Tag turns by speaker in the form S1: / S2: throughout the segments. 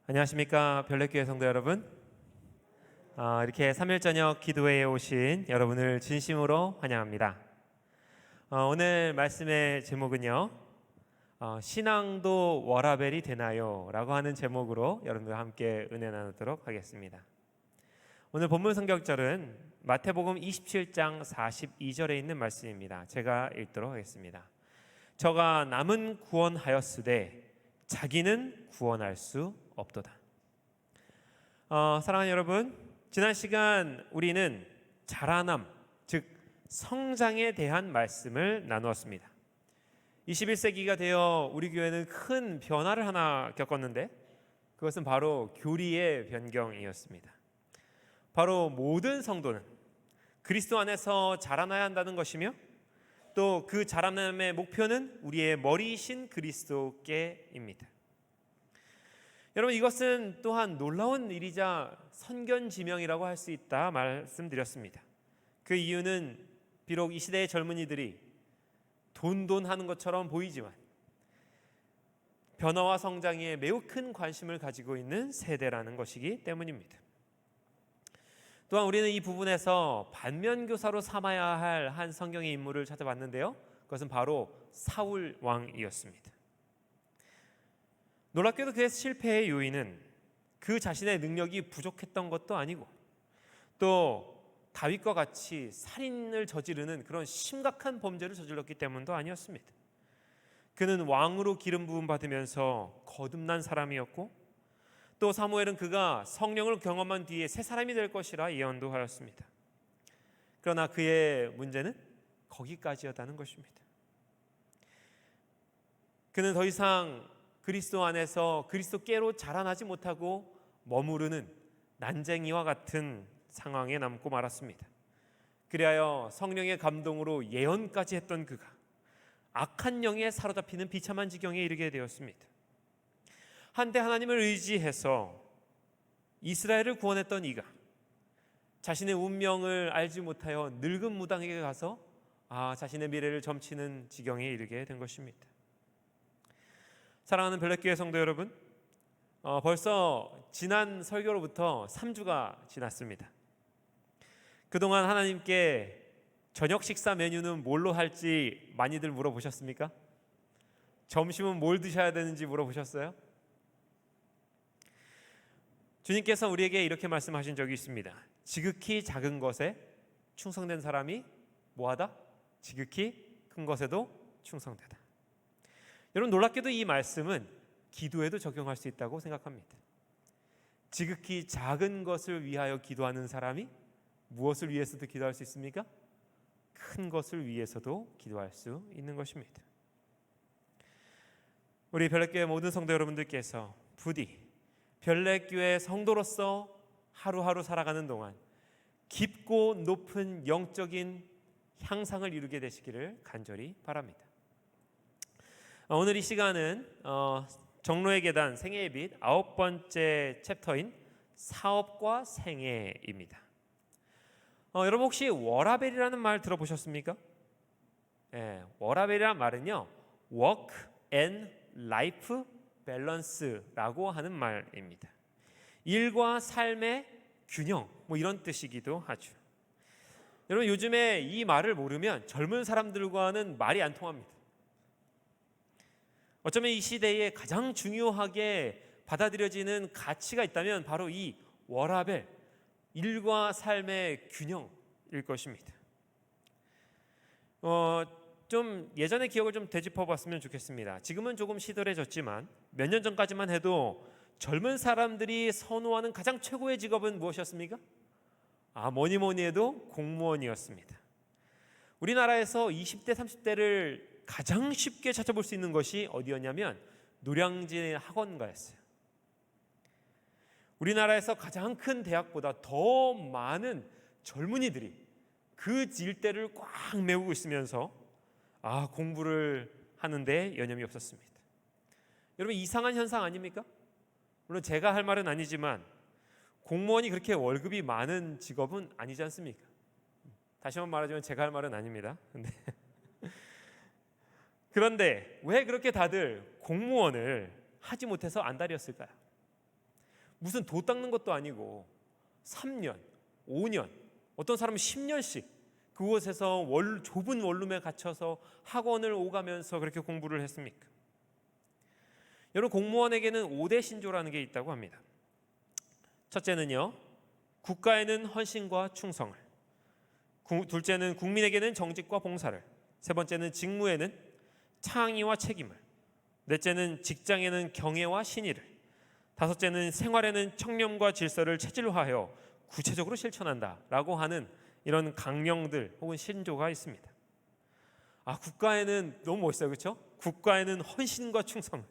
S1: 안녕하십니까 별내교회 성도 여러분. 이렇게 3일 저녁 기도회에 오신 여러분을 진심으로 환영합니다. 오늘 말씀의 제목은요, 신앙도 워라벨이 되나요? 라고 하는 제목으로 여러분들과 함께 은혜 나누도록 하겠습니다. 오늘 본문 성경절은 마태복음 27장 42절에 있는 말씀입니다. 제가 읽도록 하겠습니다. 저가 남은 구원하였으되 자기는 구원할 수 없도다. 사랑하는 여러분, 지난 시간 우리는 자라남, 즉 성장에 대한 말씀을 나누었습니다. 21세기가 되어 우리 교회는 큰 변화를 하나 겪었는데 그것은 바로 교리의 변경이었습니다. 바로 모든 성도는 그리스도 안에서 자라나야 한다는 것이며 또 그 자라남의 목표는 우리의 머리이신 그리스도께입니다. 여러분, 이것은 또한 놀라운 일이자 선견지명이라고 할 수 있다 말씀드렸습니다. 그 이유는 비록 이 시대의 젊은이들이 돈하는 것처럼 보이지만 변화와 성장에 매우 큰 관심을 가지고 있는 세대라는 것이기 때문입니다. 또한 우리는 이 부분에서 반면교사로 삼아야 할 한 성경의 인물을 찾아봤는데요, 그것은 바로 사울 왕이었습니다. 놀랍게도 그의 실패의 요인은 그 자신의 능력이 부족했던 것도 아니고 또 다윗과 같이 살인을 저지르는 그런 심각한 범죄를 저질렀기 때문도 아니었습니다. 그는 왕으로 기름 부음 받으면서 거듭난 사람이었고 또 사무엘은 그가 성령을 경험한 뒤에 새 사람이 될 것이라 예언도 하였습니다. 그러나 그의 문제는 거기까지였다는 것입니다. 그는 더 이상 그리스도 안에서 그리스도께로 자라나지 못하고 머무르는 난쟁이와 같은 상황에 남고 말았습니다. 그리하여 성령의 감동으로 예언까지 했던 그가 악한 영에 사로잡히는 비참한 지경에 이르게 되었습니다. 한때 하나님을 의지해서 이스라엘을 구원했던 이가 자신의 운명을 알지 못하여 늙은 무당에게 가서 자신의 미래를 점치는 지경에 이르게 된 것입니다. 사랑하는 별내교회 성도 여러분, 벌써 지난 설교로부터 3주가 지났습니다. 그동안 하나님께 저녁 식사 메뉴는 뭘로 할지 많이들 물어보셨습니까? 점심은 뭘 드셔야 되는지 물어보셨어요? 주님께서 우리에게 이렇게 말씀하신 적이 있습니다. 지극히 작은 것에 충성된 사람이 뭐하다? 지극히 큰 것에도 충성되다. 여러분, 놀랍게도 이 말씀은 기도에도 적용할 수 있다고 생각합니다. 지극히 작은 것을 위하여 기도하는 사람이 무엇을 위해서도 기도할 수 있습니까? 큰 것을 위해서도 기도할 수 있는 것입니다. 우리 별내교회 모든 성도 여러분들께서 부디 별내교회 성도로서 하루하루 살아가는 동안 깊고 높은 영적인 향상을 이루게 되시기를 간절히 바랍니다. 오늘 이 시간은 정로의 계단 생애의 빛 9번째 챕터인 사업과 생애입니다. 여러분, 혹시 워라벨이라는 말 들어보셨습니까? 워라벨이란 말은요, Work and Life Balance라고 하는 말입니다. 일과 삶의 균형, 이런 뜻이기도 하죠. 여러분, 요즘에 이 말을 모르면 젊은 사람들과는 말이 안 통합니다. 어쩌면 이 시대에 가장 중요하게 받아들여지는 가치가 있다면 바로 이 워라벨, 일과 삶의 균형일 것입니다. 좀 예전의 기억을 좀 되짚어봤으면 좋겠습니다. 지금은 조금 시들해졌지만 몇 년 전까지만 해도 젊은 사람들이 선호하는 가장 최고의 직업은 무엇이었습니까? 뭐니 해도 공무원이었습니다. 우리나라에서 20대, 30대를 가장 쉽게 찾아볼 수 있는 것이 어디였냐면 노량진의 학원가였어요. 우리나라에서 가장 큰 대학보다 더 많은 젊은이들이 그 일대를 꽉 메우고 있으면서 공부를 하는데 여념이 없었습니다. 여러분, 이상한 현상 아닙니까? 물론 제가 할 말은 아니지만 공무원이 그렇게 월급이 많은 직업은 아니지 않습니까? 다시 한번 말하자면 제가 할 말은 아닙니다. 그런데 왜 그렇게 다들 공무원을 하지 못해서 안달이었을까요? 무슨 도 닦는 것도 아니고 3년, 5년, 어떤 사람은 10년씩 그곳에서 좁은 원룸에 갇혀서 학원을 오가면서 그렇게 공부를 했습니까? 여러분, 공무원에게는 5대 신조라는 게 있다고 합니다. 첫째는요, 국가에는 헌신과 충성을, 둘째는 국민에게는 정직과 봉사를, 세 번째는 직무에는 창의와 책임을, 넷째는 직장에는 경애와 신의를, 다섯째는 생활에는 청렴과 질서를 체질화하여 구체적으로 실천한다라고 하는 이런 강령들 혹은 신조가 있습니다. 국가에는 너무 멋있어요, 그렇죠? 국가에는 헌신과 충성,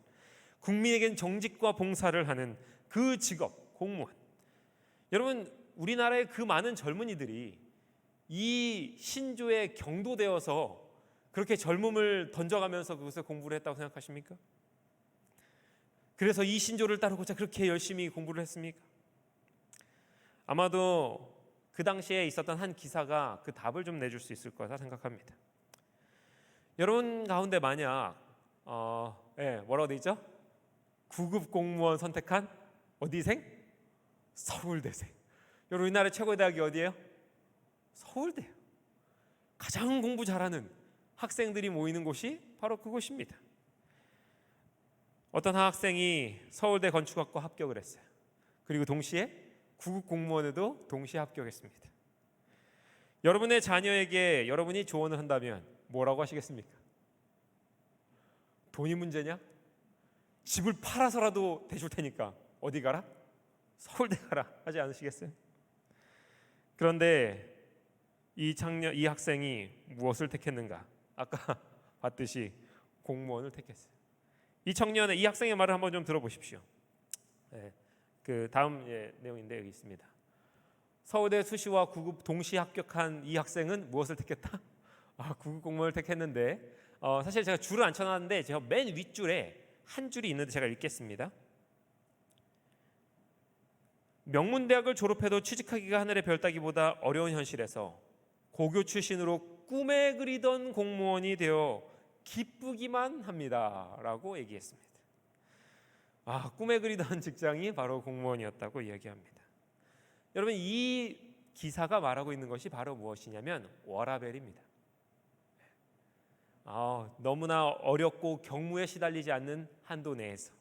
S1: 국민에게는 정직과 봉사를 하는 그 직업, 공무원. 여러분, 우리나라의 그 많은 젊은이들이 이 신조에 경도되어서 그렇게 젊음을 던져가면서 그것에 공부를 했다고 생각하십니까? 그래서 이 신조를 따르고자 그렇게 열심히 공부를 했습니까? 아마도 그 당시에 있었던 한 기사가 그 답을 좀 내줄 수 있을 거라 생각합니다. 여러분 가운데 만약 뭐라고 돼 있죠? 9급 공무원 선택한 어디생? 서울대생. 여러분, 우리나라 최고의 대학이 어디예요? 서울대예요. 가장 공부 잘하는 학생들이 모이는 곳이 바로 그곳입니다. 어떤 학생이 서울대 건축학과 합격을 했어요. 그리고 동시에 9급 공무원에도 동시에 합격했습니다. 여러분의 자녀에게 여러분이 조언을 한다면 뭐라고 하시겠습니까? 돈이 문제냐? 집을 팔아서라도 대줄 테니까 어디 가라? 서울대 가라 하지 않으시겠어요? 그런데 이 학생이 무엇을 택했는가? 아까 봤듯이 공무원을 택했어요. 이 학생의 말을 한번 좀 들어보십시오. 그 다음 내용인데 여기 있습니다. 서울대 수시와 9급 동시 합격한 이 학생은 무엇을 택했다? 9급 공무원을 택했는데 사실 제가 줄을 안 쳐놨는데 제가 맨 윗줄에 한 줄이 있는데 제가 읽겠습니다. 명문대학을 졸업해도 취직하기가 하늘의 별 따기보다 어려운 현실에서 고교 출신으로 꿈에 그리던 공무원이 되어 기쁘기만 합니다 라고 얘기했습니다. 꿈에 그리던 직장이 바로 공무원이었다고 이야기합니다. 여러분, 이 기사가 말하고 있는 것이 바로 무엇이냐면 워라밸입니다. 너무나 어렵고 경무에 시달리지 않는 한도 내에서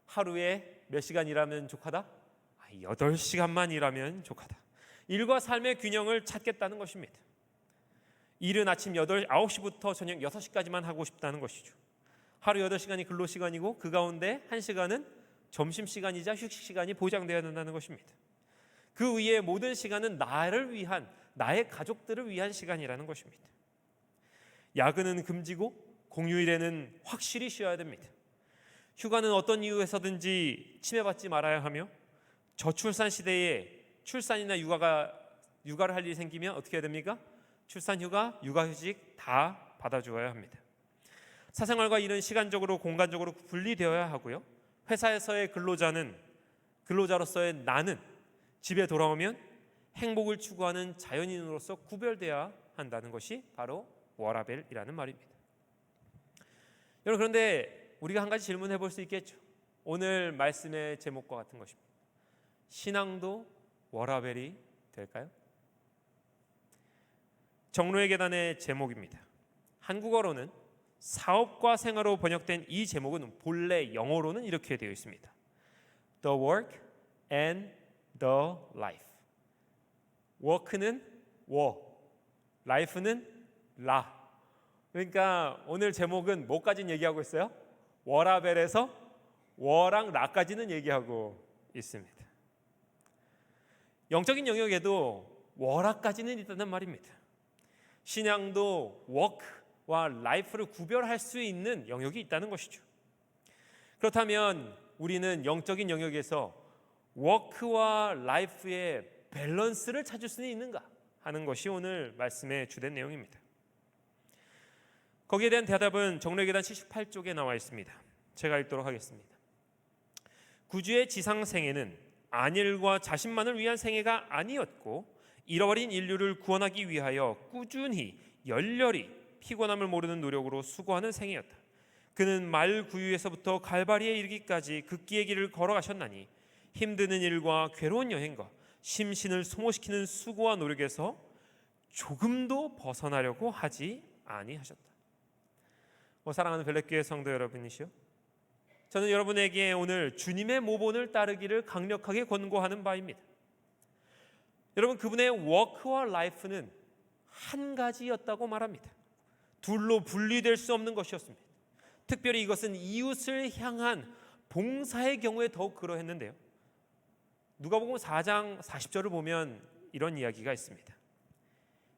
S1: 하루에 몇 시간 일하면 족하다? 8시간만 일하면 족하다. 일과 삶의 균형을 찾겠다는 것입니다. 일은 아침 9시부터 저녁 6시까지만 하고 싶다는 것이죠. 하루 8시간이 근로시간이고 그 가운데 1시간은 점심시간이자 휴식시간이 보장되어야 된다는 것입니다. 그 위에 모든 시간은 나를 위한, 나의 가족들을 위한 시간이라는 것입니다. 야근은 금지고 공휴일에는 확실히 쉬어야 됩니다. 휴가는 어떤 이유에서든지 침해받지 말아야 하며 저출산 시대에 출산이나 육아를 할 일이 생기면 어떻게 해야 됩니까? 출산휴가, 육아휴직 다 받아주어야 합니다. 사생활과 일은 시간적으로 공간적으로 분리되어야 하고요. 회사에서의 근로자로서의 나는 집에 돌아오면 행복을 추구하는 자연인으로서 구별되어야 한다는 것이 바로 워라밸이라는 말입니다. 여러분, 그런데 우리가 한 가지 질문해 볼 수 있겠죠. 오늘 말씀의 제목과 같은 것입니다. 신앙도 워라밸이 될까요? 정로의 계단의 제목입니다. 한국어로는 사업과 생활로 번역된 이 제목은 본래 영어로는 이렇게 되어 있습니다. The work and the life. work는 워, life는 라. 그러니까 오늘 제목은 뭐까지는 얘기하고 있어요? 워라벨에서 워랑 라까지는 얘기하고 있습니다. 영적인 영역에도 워라까지는 있다는 말입니다. 신앙도 워크와 라이프를 구별할 수 있는 영역이 있다는 것이죠. 그렇다면 우리는 영적인 영역에서 워크와 라이프의 밸런스를 찾을 수는 있는가 하는 것이 오늘 말씀의 주된 내용입니다. 거기에 대한 대답은 정로의 계단 78쪽에 나와 있습니다. 제가 읽도록 하겠습니다. 구주의 지상 생애는 안일과 자신만을 위한 생애가 아니었고 잃어버린 인류를 구원하기 위하여 꾸준히 열렬히 피곤함을 모르는 노력으로 수고하는 생애였다. 그는 말 구유에서부터 갈바리에 이르기까지 극기의 길을 걸어가셨나니 힘드는 일과 괴로운 여행과 심신을 소모시키는 수고와 노력에서 조금도 벗어나려고 하지 아니하셨다. 사랑하는 벨렛교회 성도 여러분이시여, 저는 여러분에게 오늘 주님의 모본을 따르기를 강력하게 권고하는 바입니다. 여러분, 그분의 워크와 라이프는 한 가지였다고 말합니다. 둘로 분리될 수 없는 것이었습니다. 특별히 이것은 이웃을 향한 봉사의 경우에 더욱 그러했는데요. 누가복음 4장 40절을 보면 이런 이야기가 있습니다.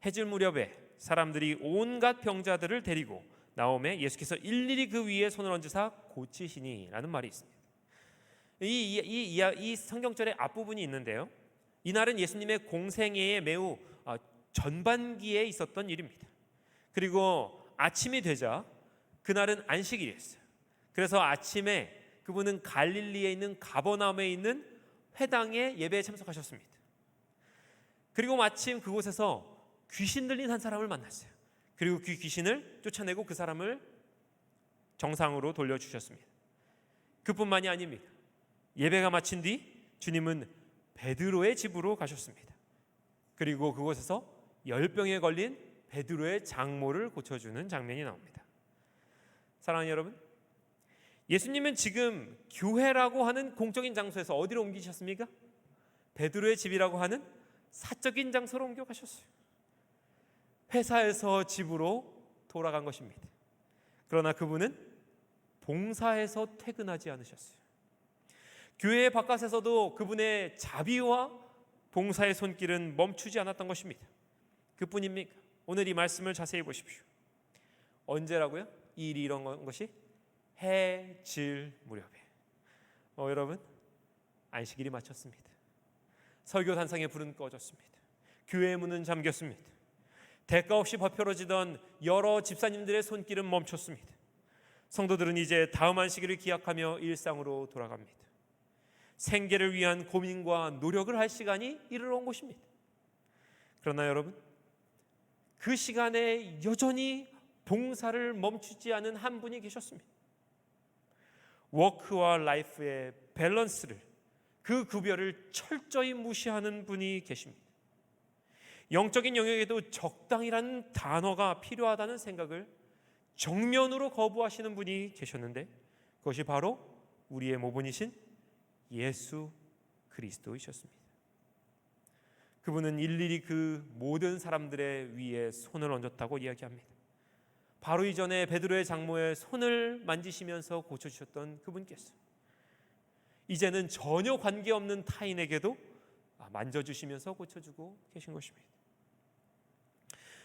S1: 해질 무렵에 사람들이 온갖 병자들을 데리고 나오매 예수께서 일일이 그 위에 손을 얹으사 고치시니 라는 말이 있습니다. 이 성경절의 앞부분이 있는데요, 이날은 예수님의 공생애의 매우 전반기에 있었던 일입니다. 그리고 아침이 되자 그날은 안식일이었어요. 그래서 아침에 그분은 갈릴리에 있는 가버나움에 있는 회당에 예배에 참석하셨습니다. 그리고 마침 그곳에서 귀신 들린 한 사람을 만났어요. 그리고 그 귀신을 쫓아내고 그 사람을 정상으로 돌려주셨습니다. 그뿐만이 아닙니다. 예배가 마친 뒤 주님은 베드로의 집으로 가셨습니다. 그리고 그곳에서 열병에 걸린 베드로의 장모를 고쳐주는 장면이 나옵니다. 사랑하는 여러분, 예수님은 지금 교회라고 하는 공적인 장소에서 어디로 옮기셨습니까? 베드로의 집이라고 하는 사적인 장소로 옮겨가셨어요. 회사에서 집으로 돌아간 것입니다. 그러나 그분은 봉사해서 퇴근하지 않으셨어요. 교회 바깥에서도 그분의 자비와 봉사의 손길은 멈추지 않았던 것입니다. 그뿐입니까? 오늘 이 말씀을 자세히 보십시오. 언제라고요? 이 일이 이런 것이 해질 무렵에. 여러분, 안식일이 마쳤습니다. 설교단상의 불은 꺼졌습니다. 교회의 문은 잠겼습니다. 대가 없이 버펴러지던 여러 집사님들의 손길은 멈췄습니다. 성도들은 이제 다음 안식일을 기약하며 일상으로 돌아갑니다. 생계를 위한 고민과 노력을 할 시간이 이르러 온 것입니다. 그러나 여러분, 그 시간에 여전히 봉사를 멈추지 않은 한 분이 계셨습니다. 워크와 라이프의 밸런스를, 그 구별을 철저히 무시하는 분이 계십니다. 영적인 영역에도 적당이라는 단어가 필요하다는 생각을 정면으로 거부하시는 분이 계셨는데, 그것이 바로 우리의 모본이신 예수 그리스도이셨습니다. 그분은 일일이 그 모든 사람들의 위에 손을 얹었다고 이야기합니다. 바로 이전에 베드로의 장모의 손을 만지시면서 고쳐주셨던 그분께서 이제는 전혀 관계없는 타인에게도 만져주시면서 고쳐주고 계신 것입니다.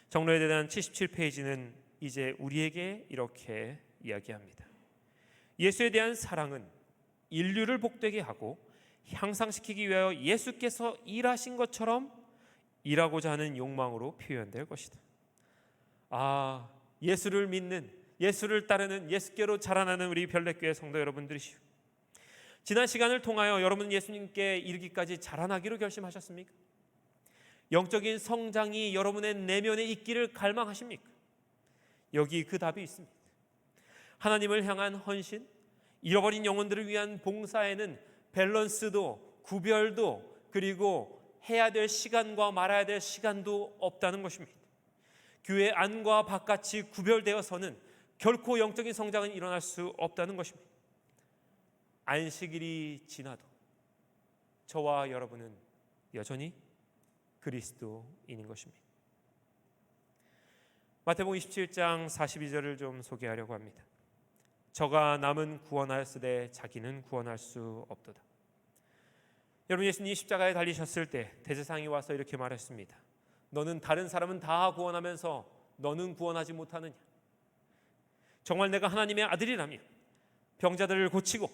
S1: 정로에 대한 77페이지는 이제 우리에게 이렇게 이야기합니다. 예수에 대한 사랑은 인류를 복되게 하고 향상시키기 위하여 예수께서 일하신 것처럼 일하고자 하는 욕망으로 표현될 것이다. 예수를 믿는, 예수를 따르는, 예수께로 자라나는 우리 별내교회 성도 여러분들이시오. 지난 시간을 통하여 여러분 예수님께 이르기까지 자라나기로 결심하셨습니까? 영적인 성장이 여러분의 내면에 있기를 갈망하십니까? 여기 그 답이 있습니다. 하나님을 향한 헌신, 잃어버린 영혼들을 위한 봉사에는 밸런스도 구별도 그리고 해야 될 시간과 말아야 될 시간도 없다는 것입니다. 교회 안과 바깥이 구별되어서는 결코 영적인 성장은 일어날 수 없다는 것입니다. 안식일이 지나도 저와 여러분은 여전히 그리스도인인 것입니다. 마태복음 27장 42절을 좀 소개하려고 합니다. 저가 남은 구원하였으되 자기는 구원할 수 없도다. 여러분, 예수님이 십자가에 달리셨을 때 대제사장이 와서 이렇게 말했습니다. 너는 다른 사람은 다 구원하면서 너는 구원하지 못하느냐? 정말 내가 하나님의 아들이라면, 병자들을 고치고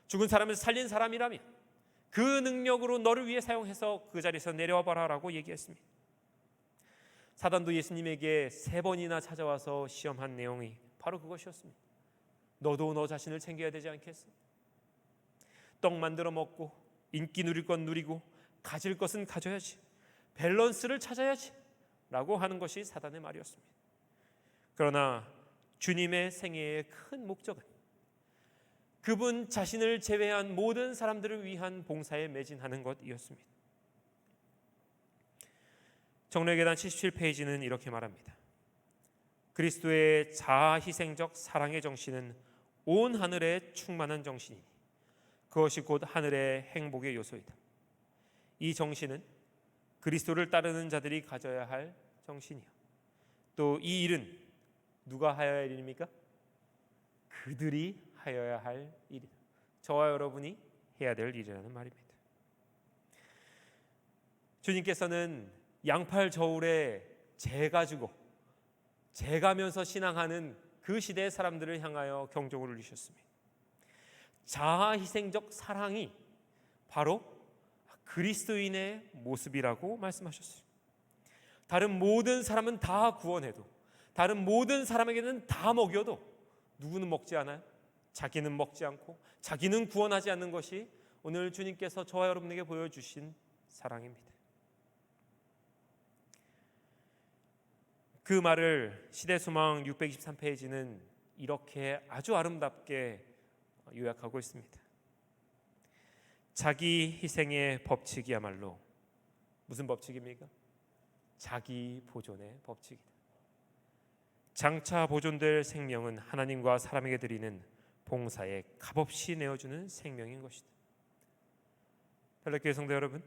S1: 죽은 사람을 살린 사람이라면 그 능력으로 너를 위해 사용해서 그 자리에서 내려와 봐라라고 얘기했습니다. 사단도 예수님에게 3번이나 찾아와서 시험한 내용이 바로 그것이었습니다. 너도 너 자신을 챙겨야 되지 않겠어? 떡 만들어 먹고 인기 누릴 건 누리고 가질 것은 가져야지, 밸런스를 찾아야지 라고 하는 것이 사단의 말이었습니다. 그러나 주님의 생애의 큰 목적은 그분 자신을 제외한 모든 사람들을 위한 봉사에 매진하는 것이었습니다. 정례 계단 77페이지는 이렇게 말합니다. 그리스도의 자아희생적 사랑의 정신은 온 하늘에 충만한 정신이니 그것이 곧 하늘의 행복의 요소이다. 이 정신은 그리스도를 따르는 자들이 가져야 할 정신이요. 또 이 일은 누가 하여야 할 일입니까? 그들이 하여야 할 일이다. 저와 여러분이 해야 될 일이라는 말입니다. 주님께서는 양팔 저울에 재가지고 재가면서 신앙하는 그 시대의 사람들을 향하여 경종을 울리셨습니다. 자아희생적 사랑이 바로 그리스도인의 모습이라고 말씀하셨어요. 다른 모든 사람은 다 구원해도, 다른 모든 사람에게는 다 먹여도 누구는 먹지 않아요? 자기는 먹지 않고 자기는 구원하지 않는 것이 오늘 주님께서 저와 여러분에게 보여주신 사랑입니다. 그 말을 시대소망 623페이지는 이렇게 아주 아름답게 요약하고 있습니다. 자기 희생의 법칙이야말로 무슨 법칙입니까? 자기 보존의 법칙이다. 장차 보존될 생명은 하나님과 사람에게 드리는 봉사에 값없이 내어주는 생명인 것이다. 별내교회 성도 여러분,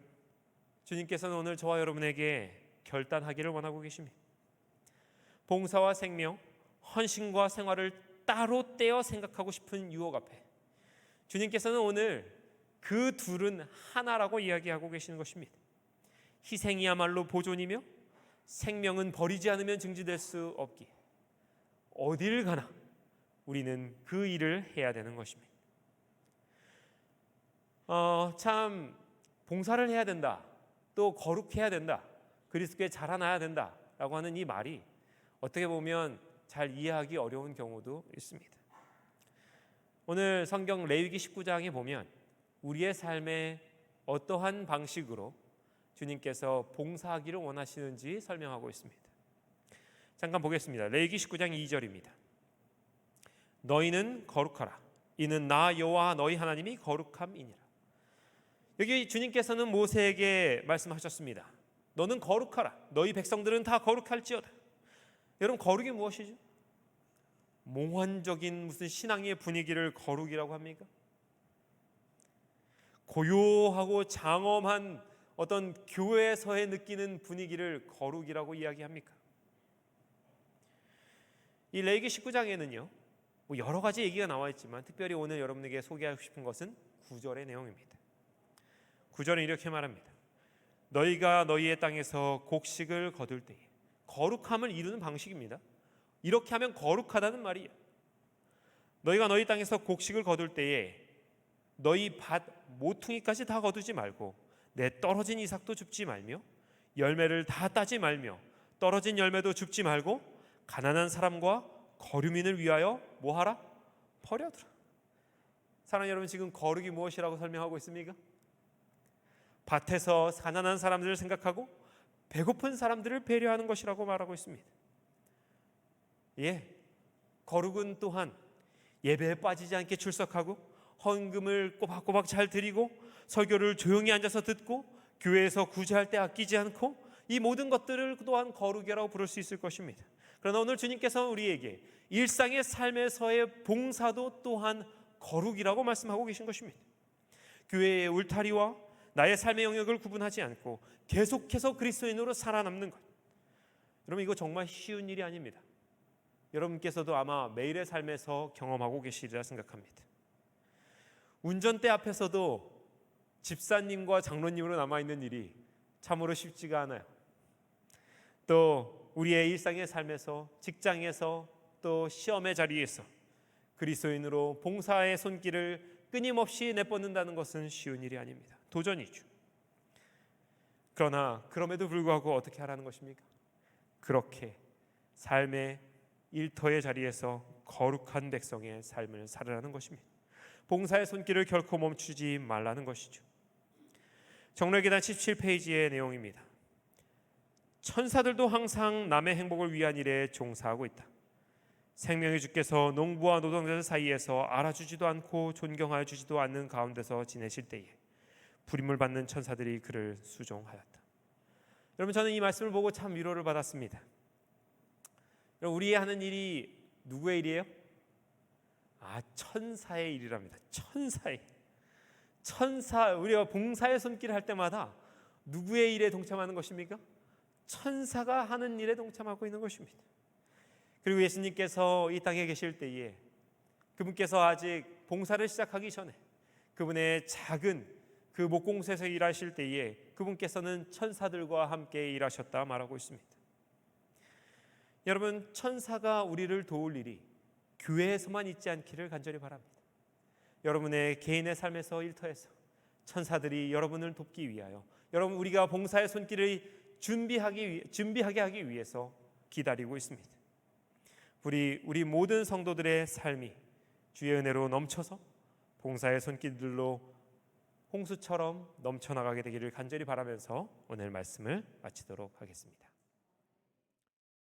S1: 주님께서는 오늘 저와 여러분에게 결단하기를 원하고 계십니다. 봉사와 생명, 헌신과 생활을 따로 떼어 생각하고 싶은 유혹 앞에 주님께서는 오늘 그 둘은 하나라고 이야기하고 계시는 것입니다. 희생이야말로 보존이며 생명은 버리지 않으면 증지될 수 없기에 어딜 가나 우리는 그 일을 해야 되는 것입니다. 참 봉사를 해야 된다, 또 거룩해야 된다, 그리스도께 자라나야 된다라고 하는 이 말이 어떻게 보면 잘 이해하기 어려운 경우도 있습니다. 오늘 성경 레위기 19장에 보면 우리의 삶에 어떠한 방식으로 주님께서 봉사하기를 원하시는지 설명하고 있습니다. 잠깐 보겠습니다. 레위기 19장 2절입니다. 너희는 거룩하라. 이는 나 여호와 너희 하나님이 거룩함이니라. 여기 주님께서는 모세에게 말씀하셨습니다. 너는 거룩하라. 너희 백성들은 다 거룩할지어다. 여러분, 거룩이 무엇이죠? 몽환적인 무슨 신앙의 분위기를 거룩이라고 합니까? 고요하고 장엄한 어떤 교회에서의 느끼는 분위기를 거룩이라고 이야기합니까? 이 레위기 19장에는요 여러 가지 얘기가 나와 있지만 특별히 오늘 여러분에게 소개하고 싶은 것은 9절의 내용입니다. 9절은 이렇게 말합니다. 너희가 너희의 땅에서 곡식을 거둘 때에, 거룩함을 이루는 방식입니다. 이렇게 하면 거룩하다는 말이에요. 너희가 너희 땅에서 곡식을 거둘 때에 너희 밭 모퉁이까지 다 거두지 말고 내 떨어진 이삭도 줍지 말며 열매를 다 따지 말며 떨어진 열매도 줍지 말고 가난한 사람과 거류민을 위하여 뭐하라? 버려두라. 사랑하는 여러분, 지금 거룩이 무엇이라고 설명하고 있습니까? 밭에서 가난한 사람들을 생각하고 배고픈 사람들을 배려하는 것이라고 말하고 있습니다. 거룩은 또한 예배에 빠지지 않게 출석하고 헌금을 꼬박꼬박 잘 드리고 설교를 조용히 앉아서 듣고 교회에서 구제할 때 아끼지 않고 이 모든 것들을 또한 거룩이라고 부를 수 있을 것입니다. 그러나 오늘 주님께서는 우리에게 일상의 삶에서의 봉사도 또한 거룩이라고 말씀하고 계신 것입니다. 교회의 울타리와 나의 삶의 영역을 구분하지 않고 계속해서 그리스도인으로 살아남는 것, 여러분, 이거 정말 쉬운 일이 아닙니다. 여러분께서도 아마 매일의 삶에서 경험하고 계시리라 생각합니다. 운전대 앞에서도 집사님과 장로님으로 남아있는 일이 참으로 쉽지가 않아요. 또 우리의 일상의 삶에서, 직장에서, 또 시험의 자리에서 그리스도인으로 봉사의 손길을 끊임없이 내뻗는다는 것은 쉬운 일이 아닙니다. 도전이죠. 그러나 그럼에도 불구하고 어떻게 하라는 것입니까? 그렇게 삶의 일터의 자리에서 거룩한 백성의 삶을 살으라는 것입니다. 봉사의 손길을 결코 멈추지 말라는 것이죠. 정례계단 17페이지의 내용입니다. 천사들도 항상 남의 행복을 위한 일에 종사하고 있다. 생명의 주께서 농부와 노동자들 사이에서 알아주지도 않고 존경하여 주지도 않는 가운데서 지내실 때에 불임을 받는 천사들이 그를 수종하였다. 여러분, 저는 이 말씀을 보고 참 위로를 받았습니다. 여러분, 우리의 하는 일이 누구의 일이에요? 천사의 일이랍니다. 천사, 우리가 봉사의 손길을 할 때마다 누구의 일에 동참하는 것입니까? 천사가 하는 일에 동참하고 있는 것입니다. 그리고 예수님께서 이 땅에 계실 때에 그분께서 아직 봉사를 시작하기 전에 그분의 작은 그 목공소에서 일하실 때에 그분께서는 천사들과 함께 일하셨다 말하고 있습니다. 여러분, 천사가 우리를 도울 일이 교회에서만 있지 않기를 간절히 바랍니다. 여러분의 개인의 삶에서 일터에서 천사들이 여러분을 돕기 위하여, 여러분 우리가 봉사의 손길을 준비하게 하기 위해서 기다리고 있습니다. 우리 모든 성도들의 삶이 주의 은혜로 넘쳐서 봉사의 손길들로 홍수처럼 넘쳐나가게 되기를 간절히 바라면서 오늘 말씀을 마치도록 하겠습니다.